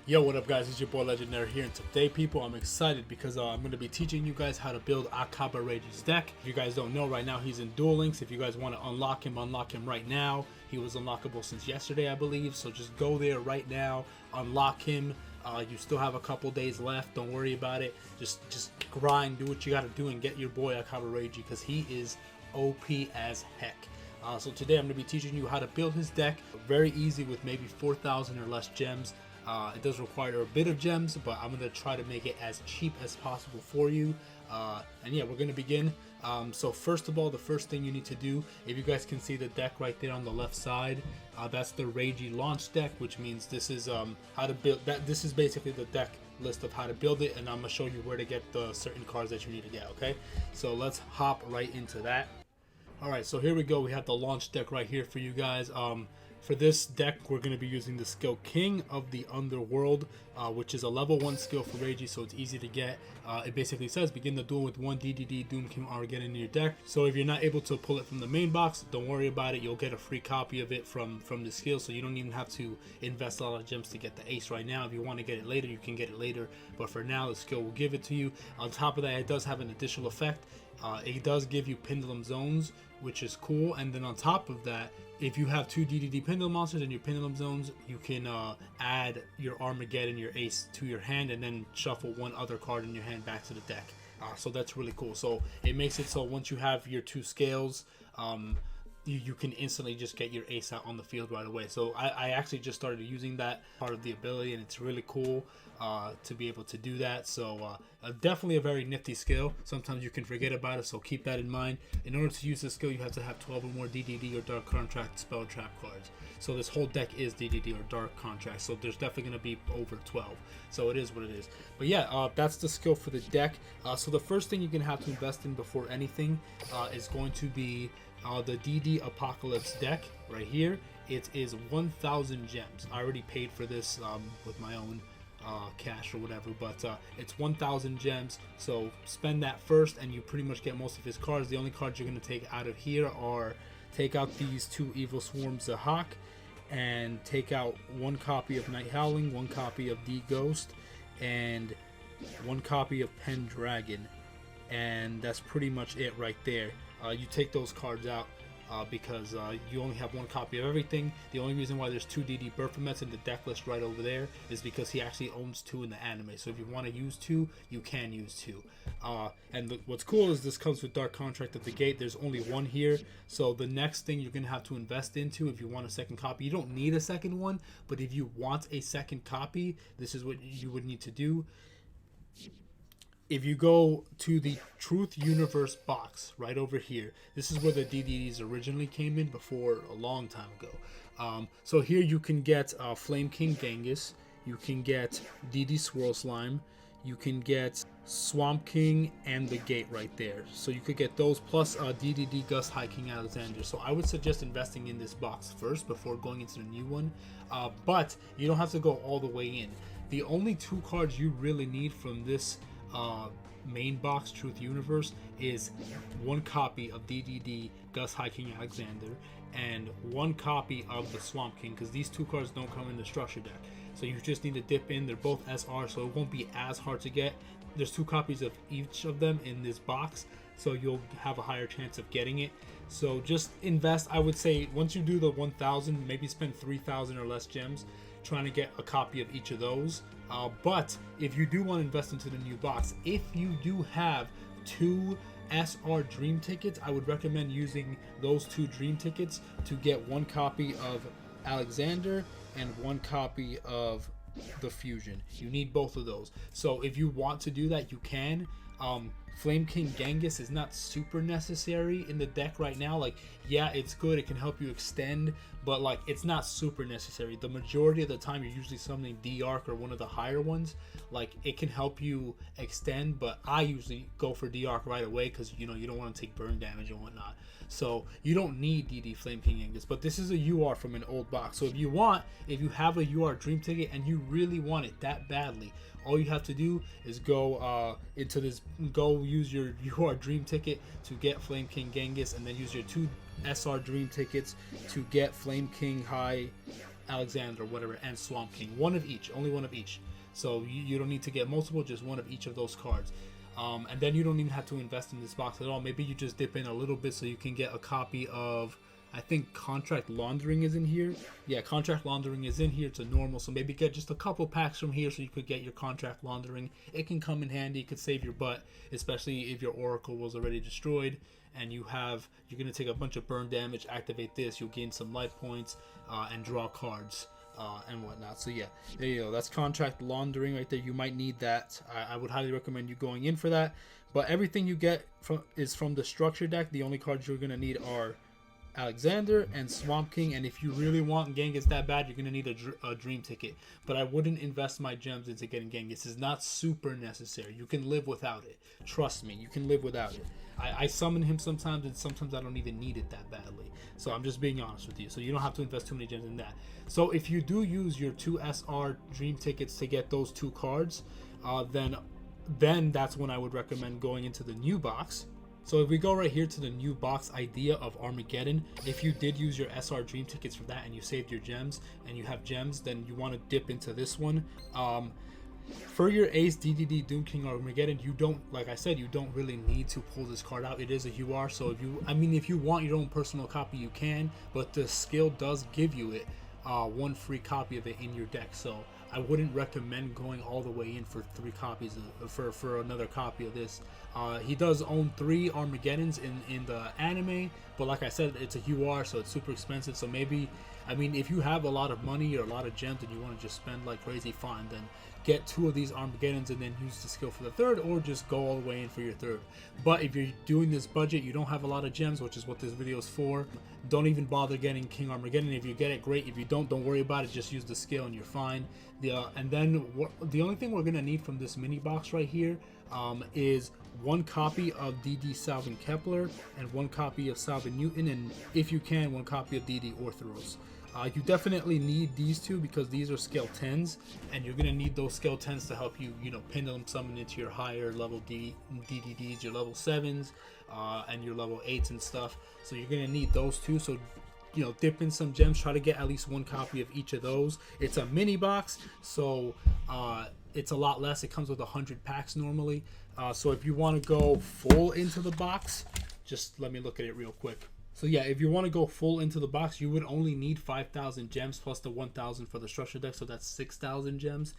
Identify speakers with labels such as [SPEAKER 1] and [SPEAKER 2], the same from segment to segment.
[SPEAKER 1] Yo, what up guys, it's your boy Legendary here, and today people I'm excited because I'm going to be teaching you guys how to build Akaba Reiji's deck. If you guys don't know, right now he's in Duel Links. If you guys want to unlock him right now. He was unlockable since yesterday I believe, so just go there right now, unlock him. You still have a couple days left, don't worry about it. Just grind, do what you got to do and get your boy Akaba Reiji because he is OP as heck. So today I'm going to be teaching you how to build his deck. Very easy with maybe 4,000 or less gems. It does require a bit of gems, but I'm going to try to make it as cheap as possible for you. And yeah, we're going to begin. So first of all, the first thing you need to do, if you guys can see the deck right there on the left side, that's the Reiji launch deck, which means this is how to build that. This is basically the deck list of how to build it, and I'm going to show you where to get the certain cards that you need to get, okay? So let's hop right into that. Alright, so here we go. We have the launch deck right here for you guys. For this deck, we're going to be using the skill King of the Underworld, which is a level 1 skill for Reiji, so it's easy to get. It basically says, begin the duel with 1 DDD Doom King Armageddon in your deck. So if you're not able to pull it from the main box, don't worry about it. You'll get a free copy of it from the skill, so you don't even have to invest a lot of gems to get the ace right now. If you want to get it later, you can get it later. But for now, the skill will give it to you. On top of that, it does have an additional effect. It does give you Pendulum Zones, which is cool. And then on top of that, if you have 2 DDD Pendulum monsters in your Pendulum Zones, you can add your Armageddon, your Ace, to your hand, and then shuffle one other card in your hand back to the deck. So that's really cool. So it makes it so once you have your 2 scales, you can instantly just get your ace out on the field right away. So I actually just started using that part of the ability, and it's really cool to be able to do that. So definitely a very nifty skill. Sometimes you can forget about it, so keep that in mind. In order to use this skill, you have to have 12 or more DDD or Dark Contract spell trap cards. So this whole deck is DDD or Dark Contract, so there's definitely going to be over 12. So it is what it is. But yeah, that's the skill for the deck. So the first thing you're going to have to invest in before anything is going to be the DD Apocalypse deck right here. It is 1,000 gems. I already paid for this with my own cash or whatever, but it's 1,000 gems. So spend that first and you pretty much get most of his cards. The only cards you're going to take out of here are take out these 2 Evil Swarms of Hawk, and take out 1 copy of Nighthowl, 1 copy of D Ghost, and 1 copy of Pendragon. And that's pretty much it right there. You take those cards out because you only have 1 copy of everything. The only reason why there's 2 DD Berfomets in the deck list right over there is because he actually owns 2 in the anime. So if you want to use 2, you can use 2. And what's cool is this comes with Dark Contract at the gate. There's only 1 here. So the next thing you're going to have to invest into, if you want a second copy, you don't need a second one, but if you want a second copy, this is what you would need to do. If you go to the Truth Universe box right over here, this is where the DDDs originally came in before a long time ago. So here you can get Flame King Genghis, you can get DD Swirl Slime, you can get Swamp King and the Gate right there. So you could get those plus DDD Gust High King Alexander. So I would suggest investing in this box first before going into the new one. But you don't have to go all the way in. The only 2 cards you really need from this main box Truth Universe is 1 copy of DDD Gus High King Alexander and 1 copy of the Swamp King, because these 2 cards don't come in the structure deck. So you just need to dip in. They're both SR, so it won't be as hard to get. There's 2 copies of each of them in this box, so you'll have a higher chance of getting it. So just invest. I would say once you do the 1,000, maybe spend 3,000 or less gems trying to get a copy of each of those. But if you do want to invest into the new box, if you do have 2 SR Dream Tickets, I would recommend using those 2 Dream Tickets to get 1 copy of Alexander and 1 copy of the Fusion. You need both of those. So if you want to do that, you can. Flame King Genghis is not super necessary in the deck right now. Like, yeah, it's good, it can help you extend, but like, it's not super necessary. The majority of the time you're usually summoning D-Arc or one of the higher ones. Like, it can help you extend, but I usually go for D-Arc right away because, you know, you don't want to take burn damage and whatnot. So you don't need DD Flame King Genghis, but this is a UR from an old box. So if you have a UR Dream Ticket and you really want it that badly, all you have to do is go use your UR Dream Ticket to get Flame King Genghis, and then use your 2 SR Dream Tickets to get Flame King High Alexander, whatever, and Swamp King. One of each, only one of each. So you don't need to get multiple, just one of each of those cards. And then you don't even have to invest in this box at all. Maybe you just dip in a little bit so you can get a copy of, I think Contract Laundering is in here. Yeah, Contract Laundering is in here. It's a normal, so maybe get just a couple packs from here so you could get your Contract Laundering. It can come in handy. It could save your butt, especially if your Oracle was already destroyed and you're going to take a bunch of burn damage, activate this, you'll gain some life points, and draw cards. And whatnot. So yeah, there you go. That's Contract Laundering right there. You might need that. I would highly recommend you going in for that. But everything you get is from the structure deck. The only cards you're going to need are Alexander and Swamp King, and if you really want Genghis that bad, you're going to need a dream ticket. But I wouldn't invest my gems into getting Genghis. It's not super necessary. You can live without it. Trust me, you can live without it. I summon him sometimes, and sometimes I don't even need it that badly. So I'm just being honest with you. So you don't have to invest too many gems in that. So if you do use your 2 SR dream tickets to get those 2 cards, then that's when I would recommend going into the new box. So if we go right here to the new box idea of Armageddon, if you did use your SR dream tickets for that and you saved your gems and you have gems, then you want to dip into this one. For your Ace DDD Doom King Armageddon, you don't, like I said, you don't really need to pull this card out. It is a UR, so if you want your own personal copy, you can, but the skill does give you it, one free copy of it in your deck. So I wouldn't recommend going all the way in for 3 copies for another copy of this. He does own 3 Armageddons in the anime, but like I said, it's a UR, so it's super expensive. So maybe, if you have a lot of money or a lot of gems and you want to just spend like crazy, fine, then get 2 of these Armageddons and then use the skill for the 3rd, or just go all the way in for your 3rd. But if you're doing this budget, you don't have a lot of gems, which is what this video is for, don't even bother getting King Armageddon. If you get it, great. If you don't worry about it. Just use the skill and you're fine. And then the only thing we're gonna need from this mini box right here is 1 copy of DD Savant Kepler and 1 copy of Savant Newton, and if you can, 1 copy of DD Orthros. You definitely need these 2 because these are scale 10s, and you're gonna need those scale 10s to help you, pendulum summon into your higher level DDDs, your level 7s, and your level 8s and stuff. So you're gonna need those 2. So dip in some gems, try to get at least 1 copy of each of those. It's a mini box, so it's a lot less. It comes with 100 packs normally. So if you want to go full into the box, just let me look at it real quick. So yeah, if you want to go full into the box, you would only need 5,000 gems plus the 1,000 for the structure deck, so that's 6,000 gems.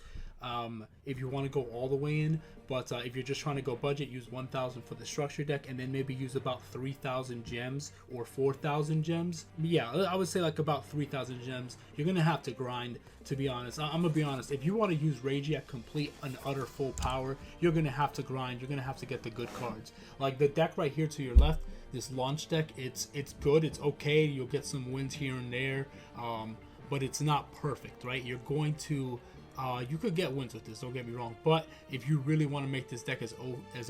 [SPEAKER 1] If you want to go all the way in, but if you're just trying to go budget, use 1,000 for the structure deck, and then maybe use about 3,000 gems or 4,000 gems. Yeah, I would say like about 3,000 gems. You're gonna have to grind, to be honest. I'm gonna be honest. If you want to use Reiji at complete and utter full power, you're gonna have to grind. You're gonna have to get the good cards. Like the deck right here to your left, this launch deck, it's good. It's okay. You'll get some wins here and there, but it's not perfect, right? You're going to you could get wins with this, don't get me wrong, but if you really want to make this deck as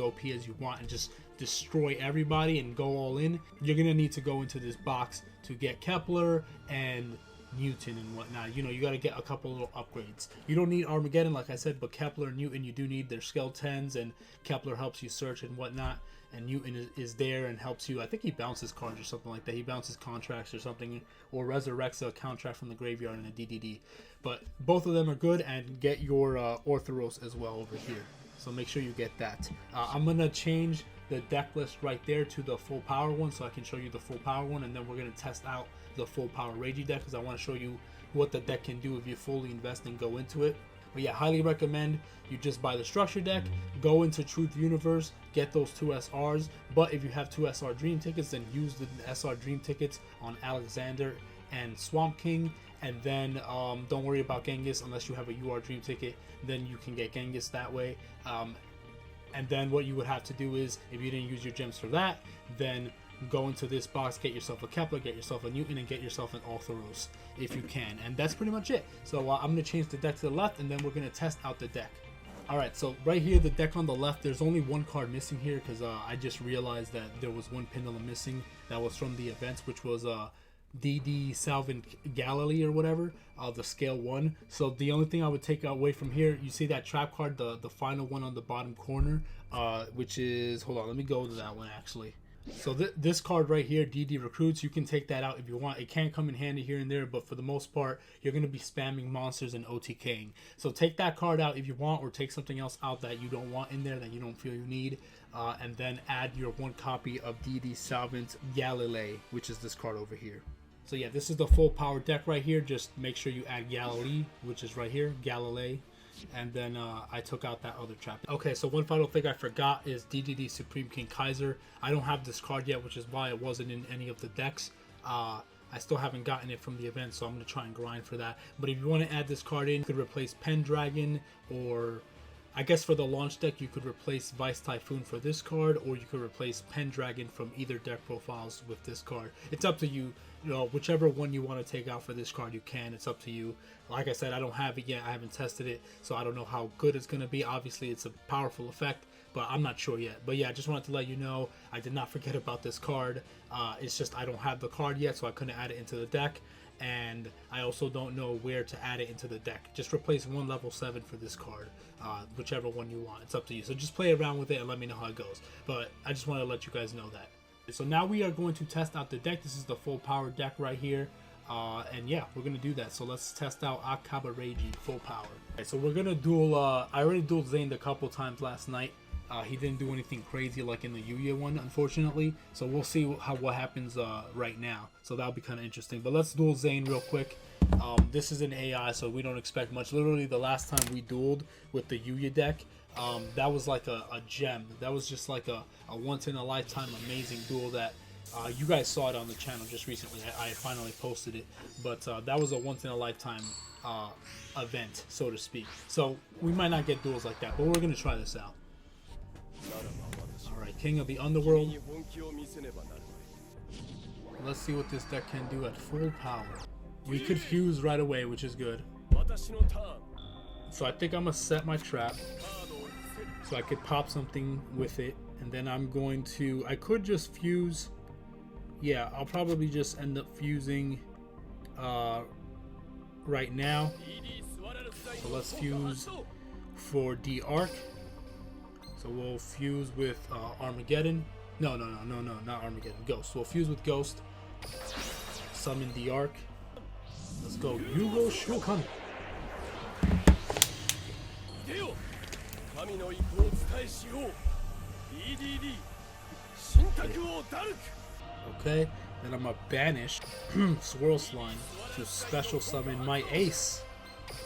[SPEAKER 1] OP as you want and just destroy everybody and go all in, you're gonna need to go into this box to get Kepler and Newton and whatnot. You got to get a couple little upgrades. You don't need Armageddon, like I said, but Kepler and Newton you do need. Their skeletons, and Kepler helps you search and whatnot, and Newton is there and helps you. I think he bounces cards or something like that. He bounces contracts or something, or resurrects a contract from the graveyard in a DDD. But both of them are good, and get your Orthros as well over here. So make sure you get that. I'm gonna change the deck list right there to the full power one, so I can show you the full power one, and then we're gonna test out the full power Reiji deck, because I want to show you what the deck can do if you fully invest and go into it. But yeah, highly recommend you just buy the structure deck, go into Truth Universe, get those 2 SRs. But if you have 2 SR Dream tickets, then use the SR Dream tickets on Alexander and Swamp King, and then don't worry about Genghis unless you have a UR Dream ticket. Then you can get Genghis that way. And then what you would have to do is, if you didn't use your gems for that, then go into this box, get yourself a Kepler, get yourself a Newton, and get yourself an Orthros if you can. And that's pretty much it. So I'm going to change the deck to the left, and then we're going to test out the deck. Alright, so right here, the deck on the left, there's only 1 card missing here, because I just realized that there was 1 pendulum missing. That was from the events, which was DD Savant Galilei or whatever, the scale 1. So the only thing I would take away from here, you see that trap card, the final one on the bottom corner, which is, hold on, let me go to that one actually. So this card right here, DD Recruits, you can take that out if you want. It can come in handy here and there, but for the most part, you're going to be spamming monsters and OTKing. So take that card out if you want, or take something else out that you don't want in there, that you don't feel you need, and then add your 1 copy of DD Savant Galilei, which is this card over here. So yeah, this is the full power deck right here. Just make sure you add Galilei, which is right here, Galilei. And then I took out that other trap. Okay, so one final thing I forgot is DDD Supreme King Kaiser. I don't have this card yet, which is why it wasn't in any of the decks. I still haven't gotten it from the event, so I'm going to try and grind for that. But if you want to add this card in, you could replace Pendragon, or I guess for the launch deck, you could replace Vice Typhoon for this card, or you could replace Pendragon from either deck profiles with this card. It's up to you. You know, whichever one you want to take out for this card, you can. It's up to you. Like I said, I don't have it yet. I haven't tested it, so I don't know how good it's going to be. Obviously, it's a powerful effect, but I'm not sure yet. But yeah, I just wanted to let you know, I did not forget about this card. It's just I don't have the card yet, so I couldn't add it into the deck. And I also don't know where to add it into the deck. Just replace 1 level 7 for this card, whichever one you want. It's up to you. So just play around with it and let me know how it goes. But I just want to let you guys know that. So now we are going to test out the deck. This is the full power deck right here. And yeah, we're going to do that. So let's test out Akaba Reiji full power. Okay, so we're going to duel, I already dueled Zane a couple times last night. He didn't do anything crazy like in the Yuya one, unfortunately. So we'll see what happens right now. So that'll be kind of interesting. But let's duel Zane real quick. This is an AI, so we don't expect much. Literally, the last time we dueled with the Yuya deck, that was like a gem. That was just like a once-in-a-lifetime amazing duel that you guys saw it on the channel just recently. I finally posted it. But that was a once-in-a-lifetime event, so to speak. So we might not get duels like that, but we're going to try this out. Alright, King of the Underworld. Let's see what this deck can do at full power. We could fuse right away, which is good. So I think I'm going to set my trap so I could pop something with it. And then I'm going to... I could just fuse... Yeah, I'll probably just end up fusing right now. So let's fuse for D-Arc. So we'll fuse with Armageddon. No, not Armageddon. Ghost. We'll fuse with Ghost. Summon the Arc. Let's go. Yugo Shokan. Okay. Then I'm gonna banish Swirl Slime to special summon my ace.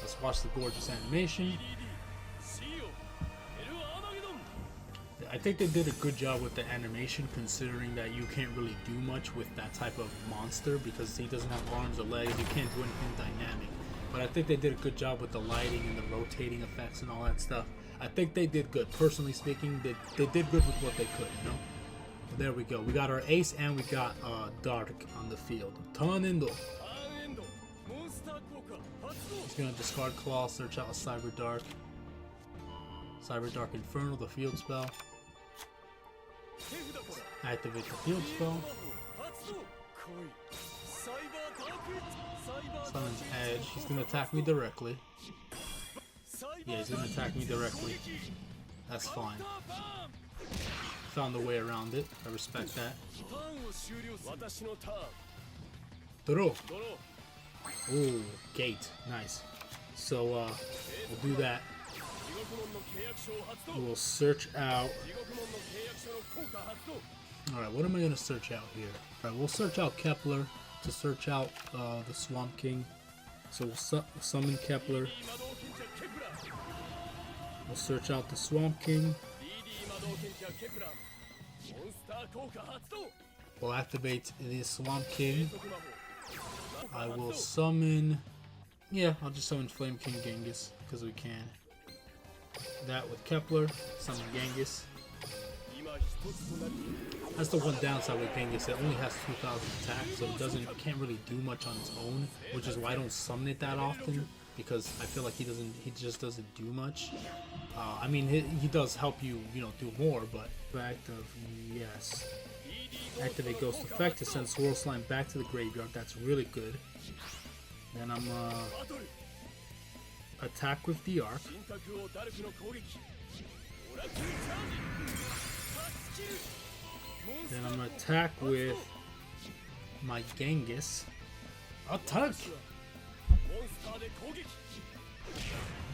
[SPEAKER 1] Let's watch the gorgeous animation. I think they did a good job with the animation, considering that you can't really do much with that type of monster because he doesn't have arms or legs. You can't do anything dynamic. But I think they did a good job with the lighting and the rotating effects and all that stuff. I think they did good. Personally speaking, they did good with what they could, you know? There we go. We got our ace and we got Dark on the field. Tonendo. He's going to discard Claw, search out a Cyber Dark. Cyber Dark Infernal, the field spell. Activate the field spell. Summons Edge. He's going to attack me directly. Yeah, he's going to attack me directly. That's fine. Found a way around it. I respect that. Throw. Ooh, gate. Nice. So, we'll do that. We'll search out. Alright, what am I going to search out here? Alright, we'll search out Kepler to search out the Swamp King. So we'll summon Kepler. We'll search out the Swamp King. We'll activate the Swamp King. I will summon... Yeah, I'll just summon Flame King Genghis, because we can. That with Kepler, summon Genghis. That's the one downside with Genghis. It only has 2,000 attack, so it can't really do much on its own, which is why I don't summon it that often, because I feel like he just doesn't do much. I mean, he does help you, do more, but fact of yes. Activate Ghost Effect to send Swirl Slime back to the graveyard. That's really good. Then I'm attack with the Arc. Then I'm gonna attack with my Genghis. Attack!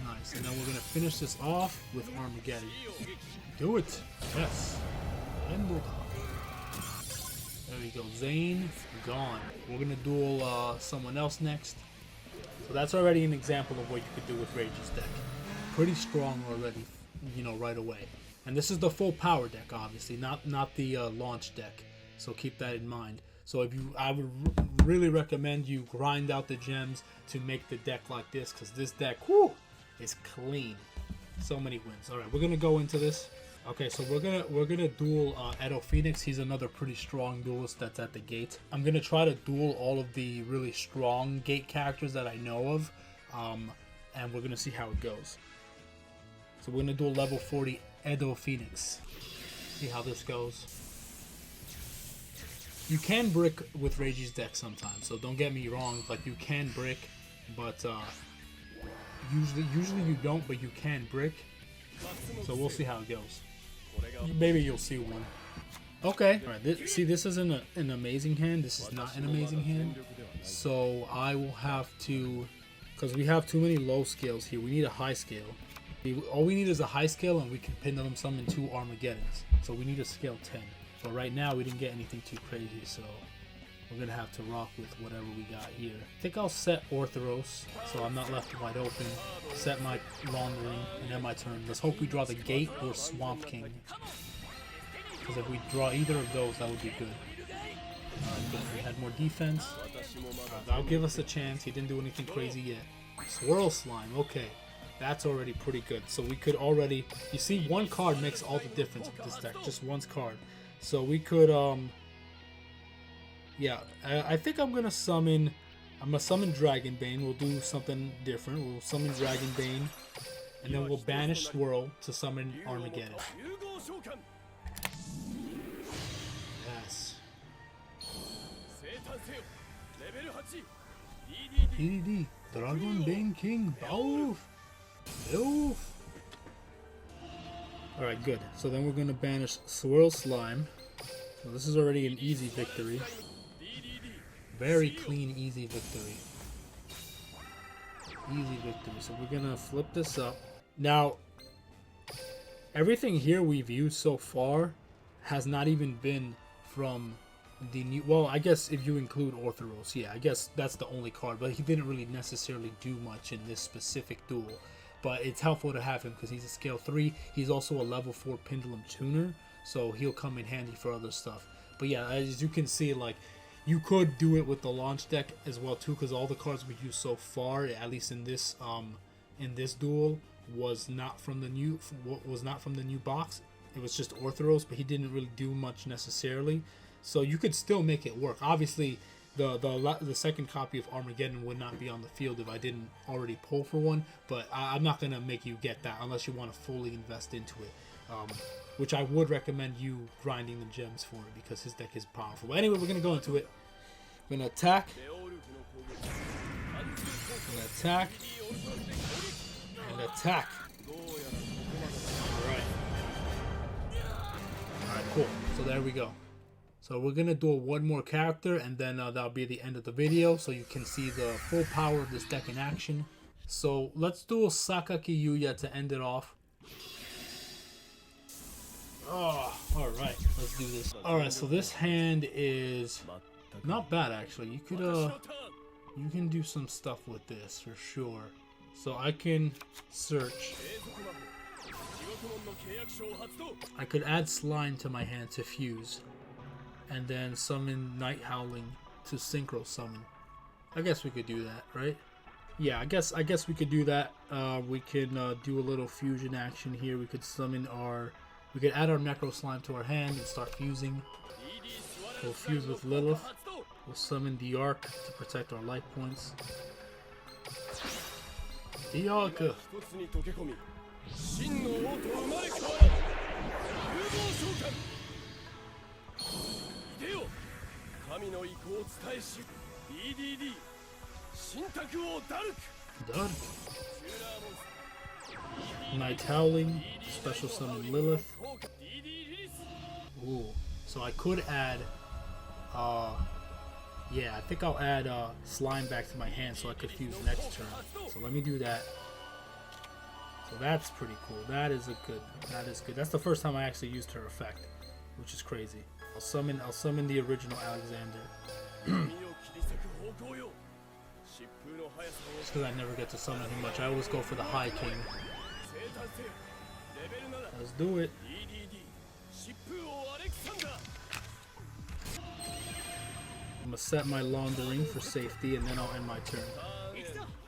[SPEAKER 1] Nice, and then we're gonna finish this off with Armageddon. Do it! Yes! There we go. Zane, gone. We're gonna duel someone else next. So that's already an example of what you could do with Reiji's deck. Pretty strong already, you know, right away. And this is the full power deck, obviously, not the launch deck. So keep that in mind. So I would really recommend you grind out the gems to make the deck like this, because this deck, whoo, is clean. So many wins. All right, we're gonna go into this. Okay, so we're gonna duel Edo Phoenix. He's another pretty strong duelist that's at the gate. I'm gonna try to duel all of the really strong gate characters that I know of, and we're gonna see how it goes. So we're gonna duel level 40 Edo Phoenix. See how this goes. You can brick with Reiji's deck sometimes, so don't get me wrong. Like, you can brick, but usually you don't, but you can brick. So we'll see how it goes. Maybe you'll see one. Okay. All right. This isn't an amazing hand. This is not an amazing hand. So I will have to, because we have too many low scales here. We need a high scale. All we need is a high scale, and we can Pendulum summon 2 Armageddons. So we need a scale 10. But right now we didn't get anything too crazy, so we're gonna have to rock with whatever we got here. I think I'll set Orthros, so I'm not left wide open. Set my Laundering, and then my turn. Let's hope we draw the Gate or Swamp King. Because if we draw either of those, that would be good. Alright, good. We had more defense. That'll give us a chance. He didn't do anything crazy yet. Swirl Slime, okay. That's already pretty good. So we could already... You see, one card makes all the difference with this deck. Just one card. So we could, yeah, I think I'm gonna summon Dragonbane. We'll do something different. We'll summon Dragonbane, and then we'll banish Swirl to summon Armageddon. Yes. DDD, Dragonbane King, Beowulf. Alright, good. So then we're going to banish Swirl Slime. So this is already an easy victory. Very clean, easy victory. Easy victory. So we're going to flip this up. Now, everything here we've used so far has not even been from the new... Well, I guess if you include Orthros, yeah, I guess that's the only card. But he didn't really necessarily do much in this specific duel. But it's helpful to have him because he's a scale 3. He's also a level 4 Pendulum Tuner, so he'll come in handy for other stuff. But yeah, as you can see, like, you could do it with the launch deck as well too, because all the cards we used so far, at least in this duel, was not from the new box. It was just Orthros, but he didn't really do much necessarily. So you could still make it work. Obviously, the second copy of Armageddon would not be on the field if I didn't already pull for one, but I'm not going to make you get that unless you want to fully invest into it, which I would recommend you grinding the gems for it because his deck is powerful. But anyway, we're going to go into it. We're going to attack. We're going to attack. And attack. Alright. Alright, cool. So there we go. So we're going to do one more character, and then that'll be the end of the video, so you can see the full power of this deck in action. So let's do a Sakaki Yuya to end it off. Oh, alright, let's do this. Alright, so this hand is not bad, actually. You can do some stuff with this, for sure. So I can search. I could add Slime to my hand to fuse. And then summon Nighthowl to synchro summon. I guess we could do that, right? Yeah, I guess we could do that. We can do a little fusion action here. We could we could add our Necro Slime to our hand and start fusing. We'll fuse with Lilith. We'll summon the Arc to protect our life points. The Arc. Dark. Nighthowl, special summon Lilith. Ooh. So I could add, yeah, I think I'll add Slime back to my hand so I could fuse next turn. So let me do that. So that's pretty cool. That is good. That's the first time I actually used her effect, which is crazy. I'll summon the original Alexander. Just because I never get to summon him much. I always go for the High King. Let's do it. I'm gonna set my Laundering for safety, and then I'll end my turn.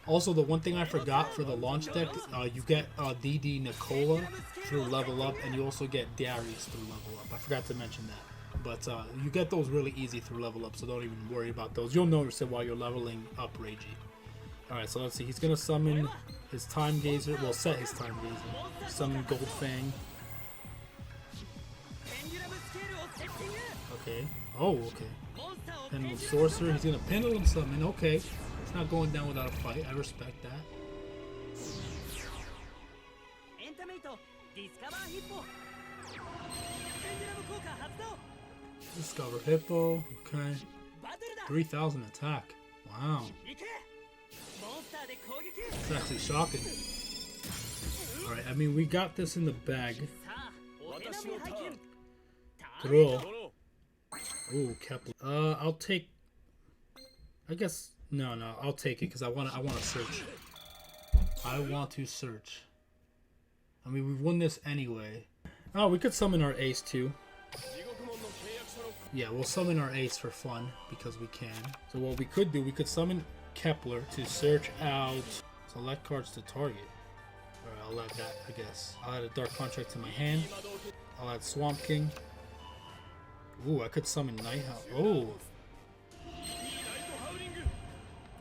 [SPEAKER 1] Also, the one thing I forgot for the launch deck, you get DD Nicola through level up, and you also get Darius through level up. I forgot to mention that. But you get those really easy through level up, so don't even worry about those. You'll notice it while you're leveling up Reiji. Alright, so let's see. He's gonna summon his Time Gazer. Well, set his Time Gazer. Summon Gold Fang. Okay. Oh, okay. Pendulum Sorcerer. He's gonna Pendulum Summon. Okay. It's not going down without a fight. I respect that. Discover Hippo. Okay. 3,000 attack. Wow. It's actually shocking. Alright, I mean, we got this in the bag. Duel. Ooh, Kepler. I'll take... I guess... No, I'll take it because I want to search. I want to search. I mean, we've won this anyway. Oh, we could summon our ace too. Yeah, we'll summon our ace for fun because we can. So what we could do, we could summon Kepler to search out select cards to target. Alright, I'll add that, I guess. I'll add a Dark Contract to my hand. I'll add Swamp King. Ooh, I could summon Nighthowl. Oh!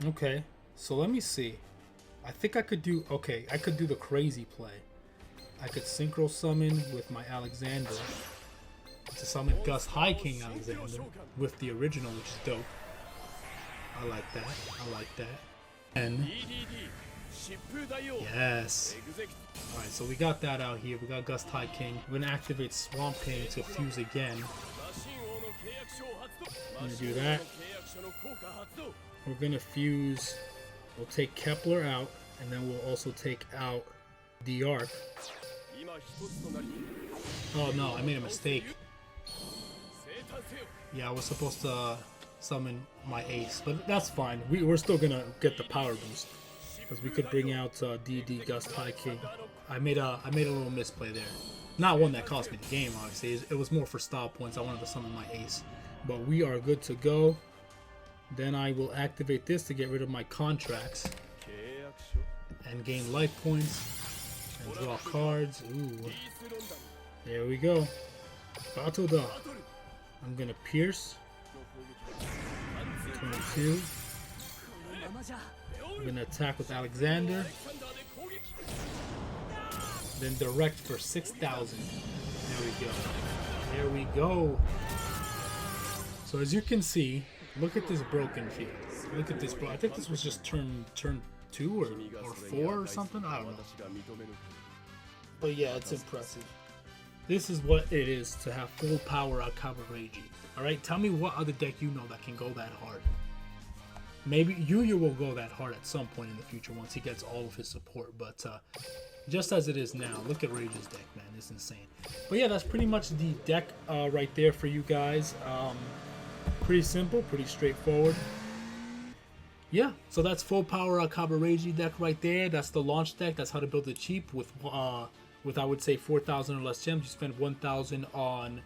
[SPEAKER 1] Okay, so let me see. I think I could do... Okay, I could do the crazy play. I could Synchro Summon with my Alexander to summon Gus High King Alexander with the original, which is dope. I like that. I like that. And yes. Alright, so we got that out here. We got Gus High King. We're gonna activate Swamp King to fuse again. I'm gonna do that. We're gonna fuse. We'll take Kepler out, and then we'll also take out the Arc. Oh no, I made a mistake. Yeah, I was supposed to summon my ace, but that's fine. We're still gonna get the power boost because we could bring out DD Gust High King. I made a little misplay there. Not one that cost me the game, obviously. It was more for style points. I wanted to summon my ace, but we are good to go. Then I will activate this to get rid of my contracts and gain life points and draw cards. Ooh, there we go. Battle Dog. I'm gonna pierce. 22. I'm gonna attack with Alexander. Then direct for 6,000. There we go. There we go. So as you can see, look at this broken field. Look at this, bro. I think this was just turn 2 or 4 or something. I don't know. But yeah, it's impressive. This is what it is to have full power Akaba Reiji. Alright, tell me what other deck you know that can go that hard. Maybe Yuya will go that hard at some point in the future once he gets all of his support. But just as it is now, look at Reiji's deck, man. It's insane. But yeah, that's pretty much the deck right there for you guys. Pretty simple, pretty straightforward. Yeah, so that's full power Akaba Reiji deck right there. That's the launch deck. That's how to build it cheap with I would say 4,000 or less gems. You spend 1,000 on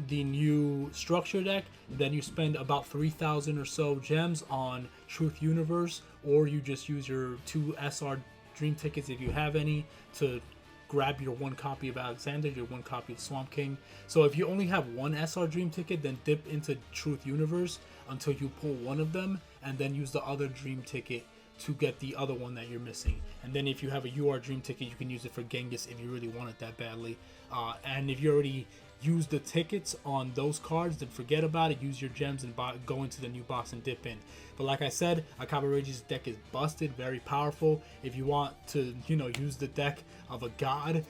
[SPEAKER 1] the new structure deck, then you spend about 3,000 or so gems on Truth Universe, or you just use your 2 SR Dream tickets if you have any to grab your 1 copy of Alexander, your 1 copy of Swamp King. So if you only have 1 SR Dream ticket, then dip into Truth Universe until you pull 1 of them, and then use the other Dream ticket to get the other one that you're missing. And then if you have a UR Dream ticket, you can use it for Genghis if you really want it that badly. And if you already use the tickets on those cards, then forget about it. Use your gems and go into the new box and dip in. But like I said, Akaba Reiji's deck is busted, very powerful. If you want to, you know, use the deck of a god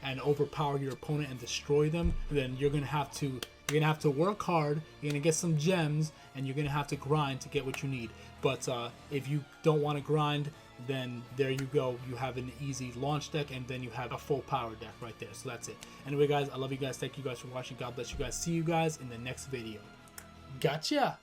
[SPEAKER 1] and overpower your opponent and destroy them, then you're gonna have to You're gonna have to work hard, you're gonna get some gems, and you're gonna have to grind to get what you need. But if you don't want to grind, then there you go. You have an easy launch deck, and then you have a full power deck right there. So that's it. Anyway, guys, I love you guys. Thank you guys for watching. God bless you guys. See you guys in the next video. Gotcha!